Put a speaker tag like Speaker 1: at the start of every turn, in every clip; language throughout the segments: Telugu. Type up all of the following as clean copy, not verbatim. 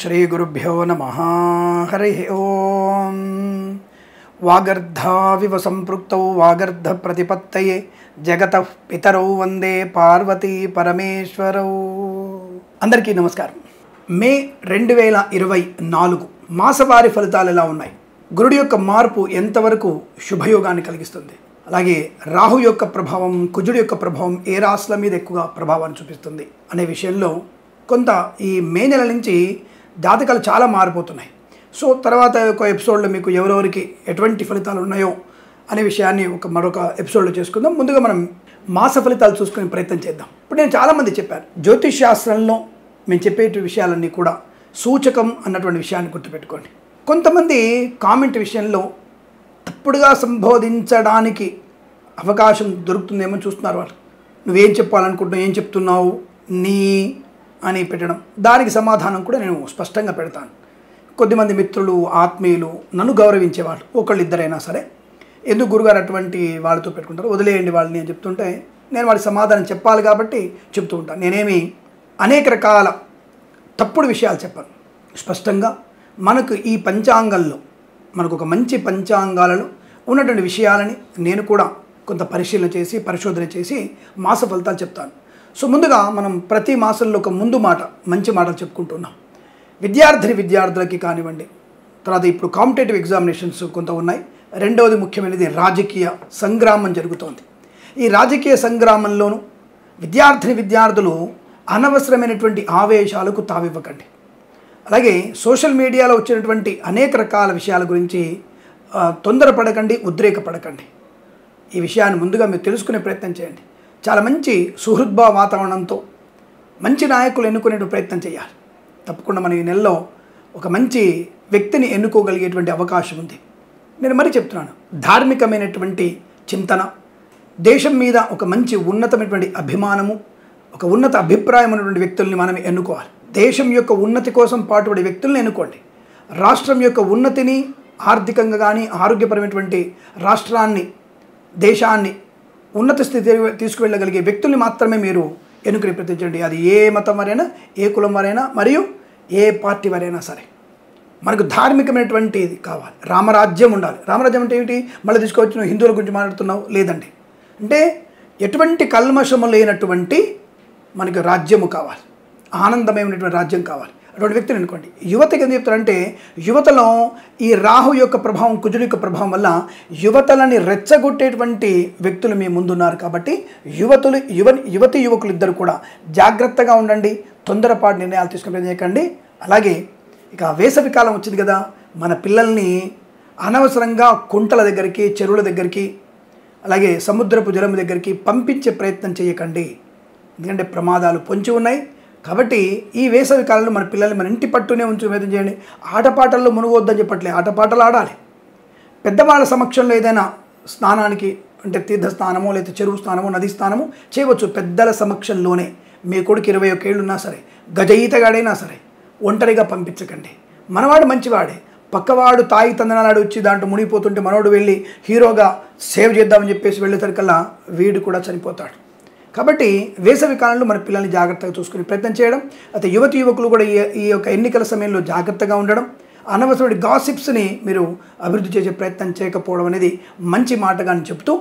Speaker 1: श्रीगुरुभ्यो नमः। हरिः ओं। वागर्धाविव संपृक्तौ वागर्धप्रतिपत्तये जगतः पितरौ वंदे पार्वती परमेश्वरौ। అందరికీ నమస్కారం। మే 2024 మాసవారి ఫలితాలు ఎలా ఉన్నాయి? గురుడి యొక్క మార్పు ఎంతవరకు శుభయోగాన్ని కలిగిస్తుంది? అలాగే రాహు యొక్క ప్రభావం, కుజుడి యొక్క ప్రభావం ఏ రాశుల మీద ఎక్కువగా ప్రభావాన్ని చూపిస్తుంది అనే విషయంలో కొంత ఈ మే నెల నుంచి జాతకాలు చాలా మారిపోతున్నాయి. సో తర్వాత ఒక ఎపిసోడ్లో మీకు ఎవరెవరికి ఎటువంటి ఫలితాలు ఉన్నాయో అనే విషయాన్ని మరొక ఎపిసోడ్లో చేసుకుందాం. ముందుగా మనం మాస ఫలితాలు చూసుకునే ప్రయత్నం చేద్దాం. ఇప్పుడు నేను చాలామంది చెప్పాను, జ్యోతిష్ శాస్త్రంలో మేము చెప్పే విషయాలన్నీ కూడా సూచకం అన్నటువంటి విషయాన్ని గుర్తుపెట్టుకోండి. కొంతమంది కామెంట్ విషయంలో తప్పుడుగా సంబోధించడానికి అవకాశం దొరుకుతుందేమో చూస్తున్నారు. వాళ్ళు నువ్వేం చెప్పాలనుకుంటున్నావు, ఏం చెప్తున్నావు నీ అని పెట్టడం, దానికి సమాధానం కూడా నేను స్పష్టంగా పెడతాను. కొద్దిమంది మిత్రులు, ఆత్మీయులు, నన్ను గౌరవించేవాళ్ళు ఒకళ్ళు ఇద్దరైనా సరే, ఎందుకు గురుగారు అటువంటి వాళ్ళతో పెట్టుకుంటారు, వదిలేయండి వాళ్ళని అని చెప్తుంటే నేను వాడి సమాధానం చెప్పాలి కాబట్టి చెప్తూ ఉంటాను. నేనేమి అనేక రకాల తప్పుడు విషయాలు చెప్పాను. స్పష్టంగా మనకు ఈ పంచాంగంలో, మనకు ఒక మంచి పంచాంగాలలో ఉన్నటువంటి విషయాలని నేను కూడా కొంత పరిశీలన చేసి పరిశోధన చేసి మాస ఫలితాలు చెప్తాను. సో ముందుగా మనం ప్రతి మాసంలో ఒక ముందు మాట, మంచి మాటలు చెప్పుకుంటున్నాం. విద్యార్థులకి కానివ్వండి, తర్వాత ఇప్పుడు కాంపిటేటివ్ ఎగ్జామినేషన్స్ కొంత ఉన్నాయి. రెండవది ముఖ్యమైనది రాజకీయ సంగ్రామం జరుగుతోంది. ఈ రాజకీయ సంగ్రామంలోనూ విద్యార్థులు అనవసరమైనటువంటి ఆవేశాలకు తావివ్వకండి. అలాగే సోషల్ మీడియాలో వచ్చినటువంటి అనేక రకాల విషయాల గురించి తొందరపడకండి, ఉద్రేకపడకండి. ఈ విషయాన్ని ముందుగా మీరు తెలుసుకునే ప్రయత్నం చేయండి. చాలా మంచి సుహృద్భావ వాతావరణంతో మంచి నాయకులు ఎన్నుకునే ప్రయత్నం చేయాలి. తప్పకుండా మనం ఈ నెలలో ఒక మంచి వ్యక్తిని ఎన్నుకోగలిగేటువంటి అవకాశం ఉంది. నేను మరీ చెప్తున్నాను, ధార్మికమైనటువంటి చింతన, దేశం మీద ఒక మంచి ఉన్నతమైనటువంటి అభిమానము, ఒక ఉన్నత అభిప్రాయం ఉన్నటువంటి వ్యక్తుల్ని మనం ఎన్నుకోవాలి. దేశం యొక్క ఉన్నతి కోసం పాటుపడే వ్యక్తుల్ని ఎన్నుకోండి. రాష్ట్రం యొక్క ఉన్నతిని, ఆర్థికంగా కానీ ఆరోగ్యపరమైనటువంటి రాష్ట్రాన్ని, దేశాన్ని ఉన్నత స్థితి తీసుకువెళ్ళగలిగే వ్యక్తుల్ని మాత్రమే మీరు ఎన్నుకునే ప్రయత్నించండి. అది ఏ మతం వారైనా, ఏ కులం వారైనా, మరియు ఏ పార్టీ వారైనా సరే. మనకు ధార్మికమైనటువంటిది కావాలి. రామరాజ్యం ఉండాలి. రామరాజ్యం అంటే ఏమిటి? మళ్ళీ తీసుకొచ్చి నువ్వు హిందువుల గురించి మాట్లాడుతున్నావు లేదండి. అంటే ఎటువంటి కల్మషము లేనటువంటి మనకు రాజ్యము కావాలి, ఆనందమైనటువంటి రాజ్యం కావాలి. అటువంటి వ్యక్తిని అనుకోండి. యువతకి ఏం చెప్తారంటే, యువతలో ఈ రాహు యొక్క ప్రభావం, కుజుడి యొక్క ప్రభావం వల్ల యువతలని రెచ్చగొట్టేటువంటి వ్యక్తులు మీ ముందున్నారు. కాబట్టి యువతి యువకులు ఇద్దరు కూడా జాగ్రత్తగా ఉండండి. తొందరపాటు నిర్ణయాలు తీసుకుని చేయకండి. అలాగే ఇక వేసవి కాలం వచ్చింది కదా, మన పిల్లల్ని అనవసరంగా కుంటల దగ్గరికి, చెరువుల దగ్గరికి, అలాగే సముద్రపు జలం దగ్గరికి పంపించే ప్రయత్నం చేయకండి. ఎందుకంటే ప్రమాదాలు పొంచి ఉన్నాయి. కాబట్టి ఈ వేసవి కాలంలో మన పిల్లల్ని మన ఇంటి పట్టునే ఉంచి ప్రయత్నం చేయండి. ఆటపాటల్లో మునుగొద్దని చెప్పట్లే, ఆటపాటలు ఆడాలి. పెద్దవాళ్ళ సమక్షంలో ఏదైనా స్నానానికి, అంటే తీర్థ స్నానమో లేదా చెరువు స్నానమో నది స్నానమో చేయవచ్చు పెద్దల సమక్షంలోనే. మీ కొడుకు 21 ఏళ్ళు ఉన్నా సరే, గజ ఈతగాడైనా సరే ఒంటరిగా పంపించకండి. మనవాడు మంచివాడే, పక్కవాడు తాయి తందనాడు వచ్చి దాంట్లో మునిగిపోతుంటే మనోడు వెళ్ళి హీరోగా సేవ్ చేద్దామని చెప్పేసి వెళ్ళేసరికల్లా వీడు కూడా చనిపోతాడు. కాబట్టి వేసవి కాలంలో మన పిల్లల్ని జాగ్రత్తగా చూసుకునే ప్రయత్నం చేయడం, అయితే యువకులు కూడా ఈ యొక్క ఎన్నికల సమయంలో జాగ్రత్తగా ఉండడం, అనవసరమైన గాసిప్స్ని మీరు అభివృద్ధి చేసే ప్రయత్నం చేయకపోవడం అనేది మంచి మాటగా చెప్తూ,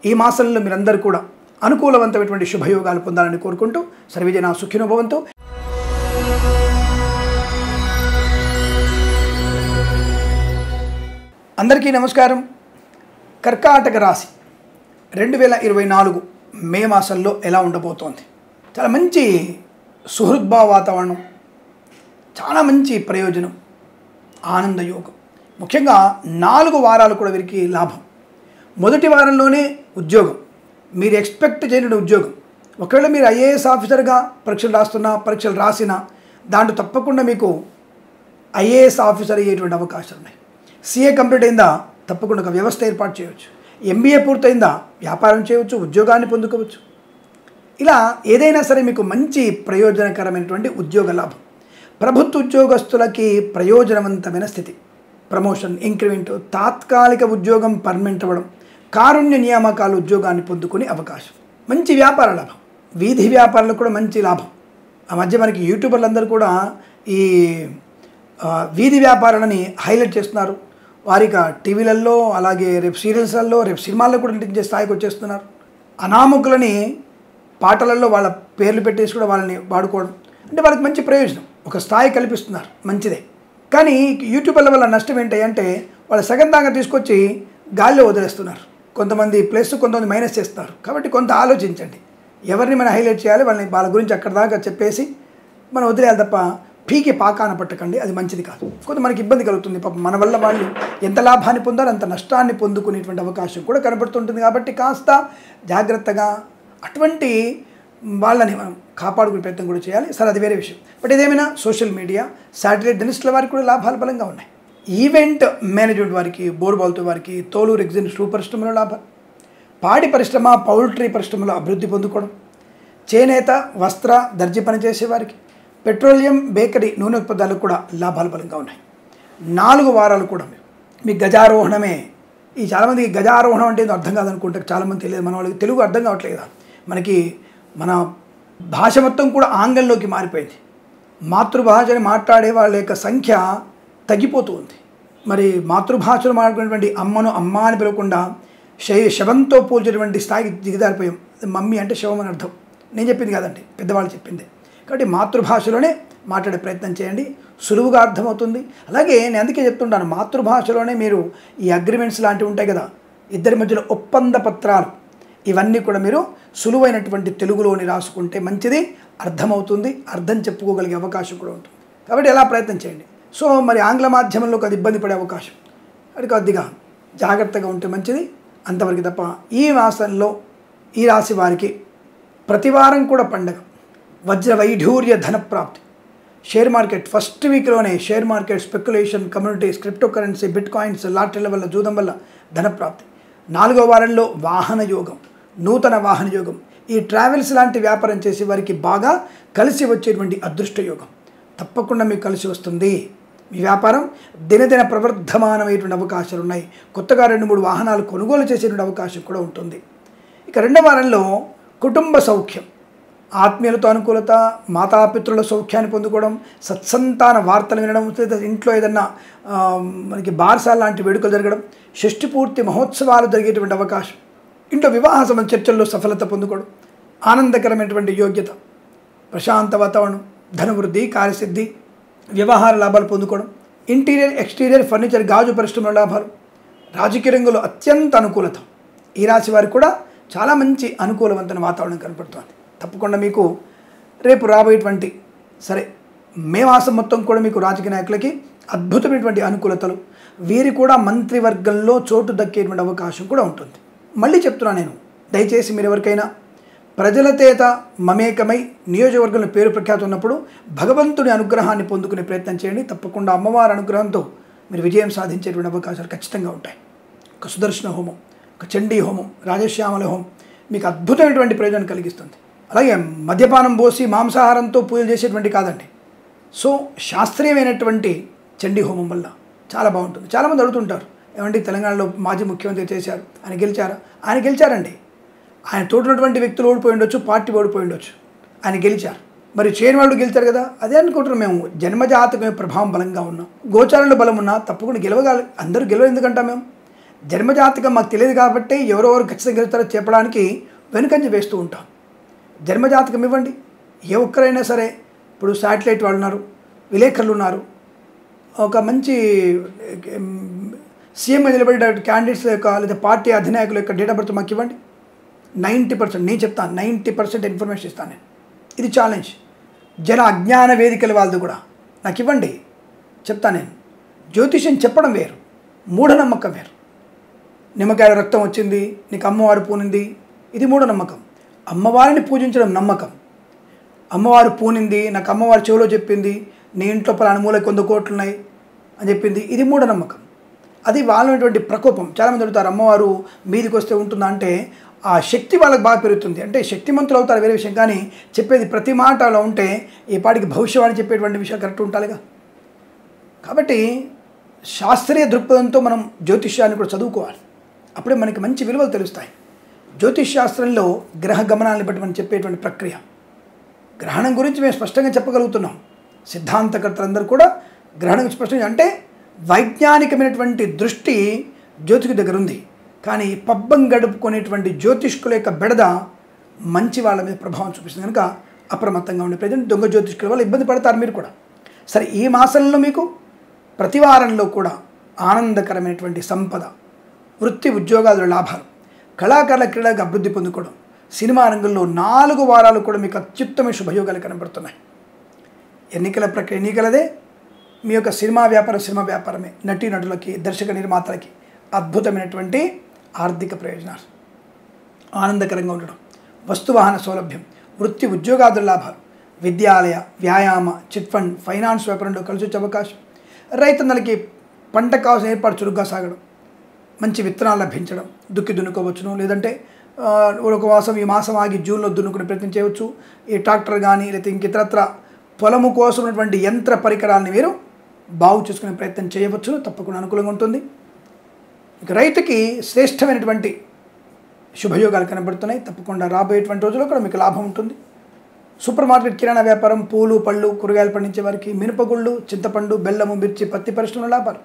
Speaker 1: ఈ మాసంలో మీరందరూ కూడా అనుకూలవంతమైనటువంటి శుభయోగాలు పొందాలని కోరుకుంటూ సర్వేజన సుఖినో భవంతు. అందరికీ నమస్కారం. కర్కాటక రాశి 2024 మే మాసంలో ఎలా ఉండబోతోంది? చాలా మంచి సుహృద్భావ వాతావరణం, చాలా మంచి ప్రయోజనం, ఆనందయోగం. ముఖ్యంగా 4 వారాలు కూడా వీరికి లాభం. మొదటి వారంలోనే ఉద్యోగం, మీరు ఎక్స్పెక్ట్ చేయని ఉద్యోగం. ఒకవేళ మీరు ఐఏఎస్ ఆఫీసర్గా పరీక్షలు రాసినా దాంట్లో తప్పకుండా మీకు ఐఏఎస్ ఆఫీసర్ అయ్యేటువంటి అవకాశాలు ఉన్నాయి. సిఏ కంప్లీట్ అయిందా, తప్పకుండా ఒక వ్యవస్థ ఏర్పాటు చేయవచ్చు. ఎంబీఏ పూర్తయిందా, వ్యాపారం చేయవచ్చు, ఉద్యోగాన్ని పొందుకోవచ్చు. ఇలా ఏదైనా సరే మీకు మంచి ప్రయోజనకరమైనటువంటి ఉద్యోగ లాభం. ప్రభుత్వ ఉద్యోగస్తులకి ప్రయోజనవంతమైన స్థితి, ప్రమోషన్, ఇంక్రిమెంట్, తాత్కాలిక ఉద్యోగం పర్మనెంట్ అవ్వడం, కారుణ్య నియామకాలు ఉద్యోగాన్ని పొందుకునే అవకాశం, మంచి వ్యాపార లాభం. వీధి వ్యాపారాలకు కూడా మంచి లాభం. ఆ మధ్య మనకి యూట్యూబర్లు అందరూ కూడా ఈ వీధి వ్యాపారాలని హైలైట్ చేస్తున్నారు. వారిక టీవీలలో అలాగే రేపు సీరియల్స్లలో రేపు సినిమాల్లో కూడా నటించే స్థాయికి వచ్చేస్తున్నారు. అనామకులని పాటలలో వాళ్ళ పేర్లు పెట్టేసి కూడా వాళ్ళని వాడుకోవడం అంటే వాళ్ళకి మంచి ప్రయోజనం, ఒక స్థాయి కల్పిస్తున్నారు, మంచిదే. కానీ యూట్యూబర్ల వల్ల నష్టం ఏంటి అంటే వాళ్ళు సగం దాకా తీసుకొచ్చి గాల్లో వదిలేస్తున్నారు. కొంతమంది ప్లస్ కొంతమంది మైనస్ చేస్తున్నారు. కాబట్టి కొంత ఆలోచించండి, ఎవరిని మనం హైలైట్ చేయాలి, వాళ్ళ గురించి అక్కడ దాకా చెప్పేసి మనం వదిలేయాలి తప్ప పీకి పాకాన పట్టకండి, అది మంచిది కాదు. కొంత మనకి ఇబ్బంది కలుగుతుంది. పాపం మన వల్ల వాళ్ళు ఎంత లాభాన్ని పొందారో అంత నష్టాన్ని పొందుకునేటువంటి అవకాశం కూడా కనబడుతుంటుంది. కాబట్టి కాస్త జాగ్రత్తగా అటువంటి వాళ్ళని మనం కాపాడుకునే ప్రయత్నం కూడా చేయాలి. సరే, అది వేరే విషయం. బట్ ఇదేమైనా సోషల్ మీడియా శాటిలైట్ జర్నలిస్టుల వారికి కూడా లాభాలు బలంగా ఉన్నాయి. ఈవెంట్ మేనేజ్మెంట్ వారికి, బోర్బాల్తో వారికి, తోలు రెగ్జిన్ షూ పరిశ్రమలో లాభాలు, పాడి పరిశ్రమ పౌల్ట్రీ పరిశ్రమలో అభివృద్ధి పొందుకోవడం, చేనేత వస్త్ర దర్జీ పనిచేసే వారికి, పెట్రోలియం బేకరీ నూనె ఉత్పత్తులకు కూడా లాభాలు బలంగా ఉన్నాయి. 4 వారాలు కూడా మీ గజారోహణమే. ఈ చాలామందికి గజారోహణం అంటే ఏదో అర్థం కాదనుకుంటారు, చాలామంది తెలియదు. మన వాళ్ళకి తెలుగు అర్థం కావట్లేదు కదా. మనకి మన భాష మొత్తం కూడా ఆంగ్లంలోకి మారిపోయింది. మాతృభాషని మాట్లాడే వాళ్ళ యొక్క సంఖ్య తగ్గిపోతూ ఉంది. మరి మాతృభాషలో మాట్లాడుకునేటువంటి అమ్మను అమ్మ అని పిలవకుండా శవంతో పోల్చేటువంటి స్థాయికి దిగజారిపోయాం. మమ్మీ అంటే శవం అని అర్థం. నేను చెప్పింది కాదండి, పెద్దవాళ్ళు చెప్పింది. కాబట్టి మాతృభాషలోనే మాట్లాడే ప్రయత్నం చేయండి, సులువుగా అర్థమవుతుంది. అలాగే నేను అందుకే చెప్తుంటాను, మాతృభాషలోనే మీరు ఈ అగ్రిమెంట్స్ లాంటివి ఉంటాయి కదా, ఇద్దరి మధ్యలో ఒప్పంద పత్రాలు, ఇవన్నీ కూడా మీరు సులువైనటువంటి తెలుగులోని రాసుకుంటే మంచిది, అర్థమవుతుంది, అర్థం చెప్పుకోగలిగే అవకాశం కూడా ఉంటుంది. కాబట్టి ఎలా ప్రయత్నం చేయండి. సో మరి ఆంగ్ల మాధ్యమంలో కొద్ది ఇబ్బంది పడే అవకాశం, అది కొద్దిగా జాగ్రత్తగా ఉంటే మంచిది, అంతవరకు తప్ప. ఈ మాసంలో ఈ రాశి వారికి ప్రతివారం కూడా పండగ, వజ్ర వైఢూర్య ధనప్రాప్తి, షేర్ మార్కెట్ ఫస్ట్ వీక్లోనే share market speculation, communities, crypto currency, bitcoins, లాటరీల వల్ల, జూదం వల్ల ధనప్రాప్తి. 4వ వారంలో వాహన యోగం, నూతన వాహన యోగం, ఈ ట్రావెల్స్ లాంటి వ్యాపారం చేసే వారికి బాగా కలిసి వచ్చేటువంటి అదృష్ట యోగం తప్పకుండా మీకు కలిసి వస్తుంది. మీ వ్యాపారం దినదిన ప్రవర్ధమానమైనటువంటి అవకాశాలు ఉన్నాయి. కొత్తగా 2-3 వాహనాలు కొనుగోలు చేసేటువంటి అవకాశం కూడా ఉంటుంది. ఇక 2వ వారంలో కుటుంబ సౌఖ్యం, ఆత్మీయులతో అనుకూలత, మాతాపితృల సౌఖ్యాన్ని పొందుకోవడం, సత్సంతాన వార్తలు వినడం, ఇంట్లో ఏదన్నా మనకి బార్సాల లాంటి వేడుకలు జరగడం, షష్ఠి పూర్తి మహోత్సవాలు జరిగేటువంటి అవకాశం, ఇంట్లో వివాహ సంబంధ చర్చల్లో సఫలత పొందుకోవడం, ఆనందకరమైనటువంటి యోగ్యత, ప్రశాంత వాతావరణం, ధనవృద్ధి, కార్యసిద్ధి, వ్యవహార లాభాలు పొందుకోవడం, ఇంటీరియర్ ఎక్స్టీరియర్ ఫర్నిచర్, గాజు పరిశ్రమల లాభాలు, రాజకీయ రంగంలో అత్యంత అనుకూలత. ఈ రాశి వారికి కూడా చాలా మంచి అనుకూలవంతమైన వాతావరణం కనపడుతుంది. తప్పకుండా మీకు రేపు రాబోయేటువంటి మే మాసం మొత్తం కూడా మీకు రాజకీయ నాయకులకి అద్భుతమైనటువంటి అనుకూలతలు, వీరి కూడా మంత్రివర్గంలో చోటు దక్కేటువంటి అవకాశం కూడా ఉంటుంది. మళ్ళీ చెప్తున్నాను నేను, దయచేసి మీరు ఎవరికైనా ప్రజల చేత మమేకమై నియోజకవర్గంలో పేరు ప్రఖ్యాతి ఉన్నప్పుడు భగవంతుడి అనుగ్రహాన్ని పొందుకునే ప్రయత్నం చేయండి. తప్పకుండా అమ్మవారి అనుగ్రహంతో మీరు విజయం సాధించేటువంటి అవకాశాలు ఖచ్చితంగా ఉంటాయి. ఒక సుదర్శన హోమం, ఒక చండీ హోమం, రాజశ్యామల హోమం మీకు అద్భుతమైనటువంటి ప్రయోజనం కలిగిస్తుంది. అలాగే మద్యపానం పోసి మాంసాహారంతో పూజలు చేసేటువంటి కాదండి. సో శాస్త్రీయమైనటువంటి చండీ హోమం వల్ల చాలా బాగుంటుంది. చాలామంది అడుగుతుంటారు, ఏమంటే తెలంగాణలో మాజీ ముఖ్యమంత్రి చేశారు, ఆయన గెలిచారా? ఆయన గెలిచారండి. ఆయన తోడున్నటువంటి వ్యక్తులు ఓడిపోయి ఉండొచ్చు, పార్టీ ఓడిపోయి ఉండొచ్చు, ఆయన గెలిచారు. మరి చేయని వాళ్ళు గెలిచారు కదా, అదే అనుకుంటున్నాం మేము. జన్మజాతకమే ప్రభావం బలంగా ఉన్నాం, గోచారంలో బలం ఉన్నా తప్పకుండా గెలవగాలి. అందరూ గెలవ ఎందుకంటాం మేము? జన్మజాతకం మాకు తెలియదు కాబట్టి ఎవరెవరు ఖచ్చితంగా గెలుస్తారో చెప్పడానికి వెనుకంజ వేస్తూ ఉంటాం. జన్మజాతకం ఇవ్వండి. ఏ ఒక్కరైనా సరే, ఇప్పుడు శాటిలైట్ వాళ్ళు ఉన్నారు, విలేకరులు ఉన్నారు, ఒక మంచి సీఎంగా నిలబడే క్యాండిడేట్స్ యొక్క లేదా పార్టీ అధినాయకుల యొక్క డేట్ ఆఫ్ బర్త్ మాకు ఇవ్వండి. 90% నేను చెప్తాను, 90% ఇన్ఫర్మేషన్ ఇస్తాను నేను. ఇది ఛాలెంజ్. జన అజ్ఞాన వేదికల వాళ్ళది కూడా నాకు ఇవ్వండి, చెప్తాను నేను. జ్యోతిష్యం చెప్పడం వేరు, మూఢనమ్మకం వేరు. నిమ్మకాయల రక్తం వచ్చింది, నీకు అమ్మవారు పూనింది, ఇది మూఢనమ్మకం. అమ్మవారిని పూజించడం నమ్మకం. అమ్మవారు పూనింది, నాకు అమ్మవారి చెవిలో చెప్పింది, నీ ఇంట్లో పలానా మూలకి 100 కోట్లు ఉన్నాయి అని చెప్పింది, ఇది మూఢనమ్మకం. అది వాళ్ళటువంటి ప్రకోపం. చాలామంది అడుగుతారు, అమ్మవారు మీదికి వస్తే ఉంటుందా అంటే, ఆ శక్తి వాళ్ళకి బాగా పెరుగుతుంది. అంటే శక్తిమంతులు అవుతారు వేరే విషయం, కానీ చెప్పేది ప్రతి మాట అలా ఉంటే ఈ పాటికి భవిష్యవాణి చెప్పేటువంటి విషయాలు కరెక్ట్ ఉండాలిగా. కాబట్టి శాస్త్రీయ దృక్పథంతో మనం జ్యోతిష్యాన్ని కూడా చదువుకోవాలి. అప్పుడే మనకి మంచి విలువలు తెలుస్తాయి. జ్యోతిష్ శాస్త్రంలో గ్రహ గమనాన్ని బట్టి మనం చెప్పేటువంటి ప్రక్రియ, గ్రహణం గురించి మేము స్పష్టంగా చెప్పగలుగుతున్నాం. సిద్ధాంతకర్తలందరూ కూడా గ్రహణం స్పష్టంగా అంటే వైజ్ఞానికమైనటువంటి దృష్టి జ్యోతికి దగ్గర ఉంది. కానీ పబ్బం గడుపుకునేటువంటి జ్యోతిష్కుల యొక్క బెడద మంచి వాళ్ళ మీద ప్రభావం చూపిస్తుంది. కనుక అప్రమత్తంగా ఉండే ప్రజెంట్ దొంగ జ్యోతిష్కుల వల్ల ఇబ్బంది పడతారు మీరు కూడా. సరే, ఈ మాసంలో మీకు ప్రతి వారంలో కూడా ఆనందకరమైనటువంటి సంపద, వృత్తి ఉద్యోగాల లాభాలు, కళాకారుల క్రీడలకు అభివృద్ధి పొందుకోవడం, సినిమా రంగంలో 4 వారాలు కూడా మీకు అత్యుత్తమ శుభయోగాలు కనబడుతున్నాయి. ఎన్నికల ప్రక్రియ ఎన్నికలదే, మీ యొక్క సినిమా వ్యాపారమే, నటీనటులకి, దర్శక నిర్మాతలకి అద్భుతమైనటువంటి ఆర్థిక ప్రయోజనాలు, ఆనందకరంగా ఉండడం, వస్తువాహన సౌలభ్యం, వృత్తి ఉద్యోగాదుల లాభాలు, విద్యాలయ, వ్యాయామ, చిట్ ఫండ్, ఫైనాన్స్ వ్యాపారంలో కలిసి వచ్చే అవకాశం, రైతన్నలకి పంట కావాల్సిన ఏర్పాటు చురుగ్గా సాగడం, మంచి విత్తనాలు లభించడం, దున్నుకోవచ్చును. లేదంటే ఒక మాసం ఈ మాసం ఆగి జూన్లో దున్నుకునే ప్రయత్నం చేయవచ్చు. ఈ ట్రాక్టర్ కానీ లేకపోతే ఇంకితరత్ర పొలము కోసం ఉన్నటువంటి యంత్ర పరికరాలను మీరు బాగు చేసుకునే ప్రయత్నం చేయవచ్చు. తప్పకుండా అనుకూలంగా ఉంటుంది. ఇక రైతుకి శ్రేష్టమైనటువంటి శుభయోగాలు కనబడుతున్నాయి. తప్పకుండా రాబోయేటువంటి రోజుల్లో కూడా మీకు లాభం ఉంటుంది. సూపర్ మార్కెట్, కిరాణా వ్యాపారం, పూలు పళ్ళు కూరగాయలు పండించే వారికి, మినపగుళ్ళు, చింతపండు, బెల్లము, మిర్చి, పత్తి పరిశ్రమల లాభాలు.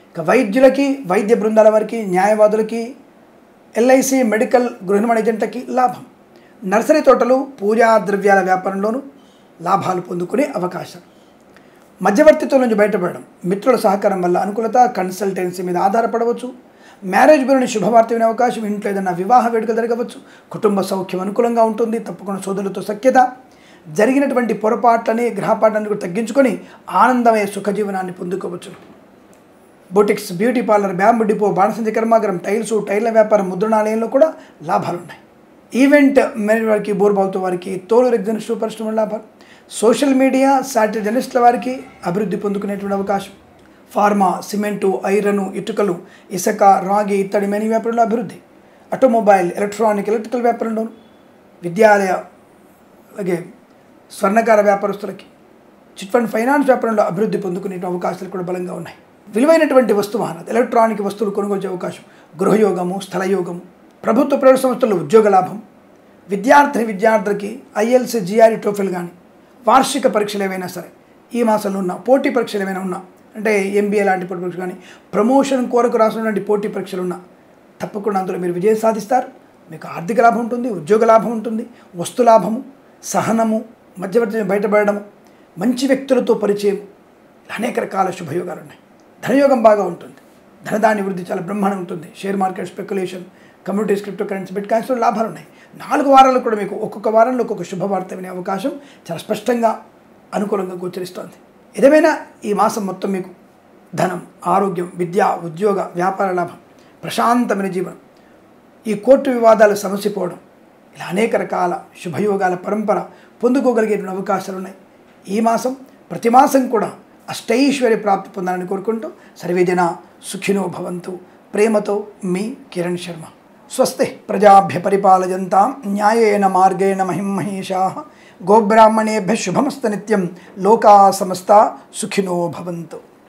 Speaker 1: ఇక వైద్యులకి, వైద్య బృందాల వారికి, న్యాయవాదులకి, ఎల్ఐసి, మెడికల్, గృహ నిర్మాణ ఏజెంట్లకి లాభం. నర్సరీ తోటలు, పూజా ద్రవ్యాల వ్యాపారంలోనూ లాభాలు పొందుకునే అవకాశం. మధ్యవర్తిత్వం నుంచి బయటపడడం, మిత్రుల సహకారం వల్ల అనుకూలత, కన్సల్టెన్సీ మీద ఆధారపడవచ్చు. మ్యారేజ్ బ్యూరోని శుభవార్త వినే అవకాశం, ఇంట్లో ఏదైనా వివాహ వేడుక జరగవచ్చు. కుటుంబ సౌఖ్యం అనుకూలంగా ఉంటుంది. తప్పకుండా సోదరులతో సఖ్యత, జరిగినటువంటి పొరపాట్లని, గ్రహపాట్లని కూడా తగ్గించుకొని ఆనందమయ సుఖజీవనాన్ని పొందుకోవచ్చు. Boutiques, beauty parlour, bamboo depot, బాణసంచ కర్మాగారం, టైల్స్, టైర్ల వ్యాపారం, ముద్రణాలయంలో కూడా లాభాలు ఉన్నాయి. ఈవెంట్ మేనేజ్ వారికి, బోర్బావుతో వారికి, తోలు రెగ్జిస్ట్రేషన్ పరిశ్రమల లాభాలు. సోషల్ మీడియా, శాటిలైట్ జర్నలిస్టుల వారికి అభివృద్ధి పొందుకునేటువంటి అవకాశం. ఫార్మా, సిమెంటు, ఐరను, ఇటుకలు, ఇసుక, రాగి, ఇత్తడి మెనీ వ్యాపారంలో అభివృద్ధి. ఆటోమొబైల్, ఎలక్ట్రికల్ వ్యాపారంలోను, విద్యాలయ, అలాగే స్వర్ణకార వ్యాపారస్తులకి, చిట్ ఫండ్, ఫైనాన్స్ వ్యాపారంలో అభివృద్ధి పొందుకునే అవకాశాలు కూడా బలంగా ఉన్నాయి. విలువైనటువంటి వస్తువాహన, ఎలక్ట్రానిక్ వస్తువులు కొనుగోలు అవకాశం, గృహయోగము, స్థలయోగము, ప్రభుత్వ ప్రైవేట్ సంస్థల్లో ఉద్యోగ లాభం, విద్యార్థులకి ఐఎల్స్, జిఆర్ఈ, టోఫెల్ కానీ వార్షిక పరీక్షలు ఏవైనా సరే ఈ మాసంలో ఉన్న పోటీ పరీక్షలు ఏమైనా ఉన్నా, అంటే ఎంబీఏ లాంటి పోటీ పరీక్షలు కానీ, ప్రమోషన్ కోరకు రాసినటువంటి పోటీ పరీక్షలు ఉన్నా తప్పకుండా అందులో మీరు విజయం సాధిస్తారు. మీకు ఆర్థిక లాభం ఉంటుంది, ఉద్యోగ లాభం ఉంటుంది, వస్తు లాభము, సహనము, మధ్యవర్తి బయటపడము, మంచి వ్యక్తులతో పరిచయం, అనేక రకాల శుభయోగాలు ఉన్నాయి. ధనయోగం బాగా ఉంటుంది. ధనధాన్య వృద్ధి చాలా బ్రహ్మాండంగా ఉంటుంది. Share market, speculation, communities, crypto currency, బిట్ కాయిన్స్లో లాభాలు ఉన్నాయి. 4 వారాలు కూడా మీకు ఒక్కొక్క వారంలో ఒక్కొక్క శుభవార్త వినే అవకాశం చాలా స్పష్టంగా అనుకూలంగా గోచరిస్తోంది. ఏదేమైనా ఈ మాసం మొత్తం మీకు ధనం, ఆరోగ్యం, విద్య, ఉద్యోగ, వ్యాపార లాభం, ప్రశాంతమైన జీవనం, ఈ కోర్టు వివాదాలు సమసిపోవడం, ఇలా అనేక రకాల శుభయోగాల పరంపర పొందుకోగలిగేటువంటి అవకాశాలు ఉన్నాయి. ఈ మాసం ప్రతి మాసం కూడా అష్టైశ్వర్య ప్రాప్తి పొందాలని కోరుకుంటూ సర్వేజన సుఖినో భవంతు. ప్రేమతో మీ కిరణ్ శర్మ. స్వస్తి ప్రజాభ్య పరిపాలయంతాం న్యాయేన మార్గేణ మహిమహేషాః. గోబ్రాహ్మణేభ్యః శుభమస్తు నిత్యం. లోకా సమస్తా సుఖినో భవంతు.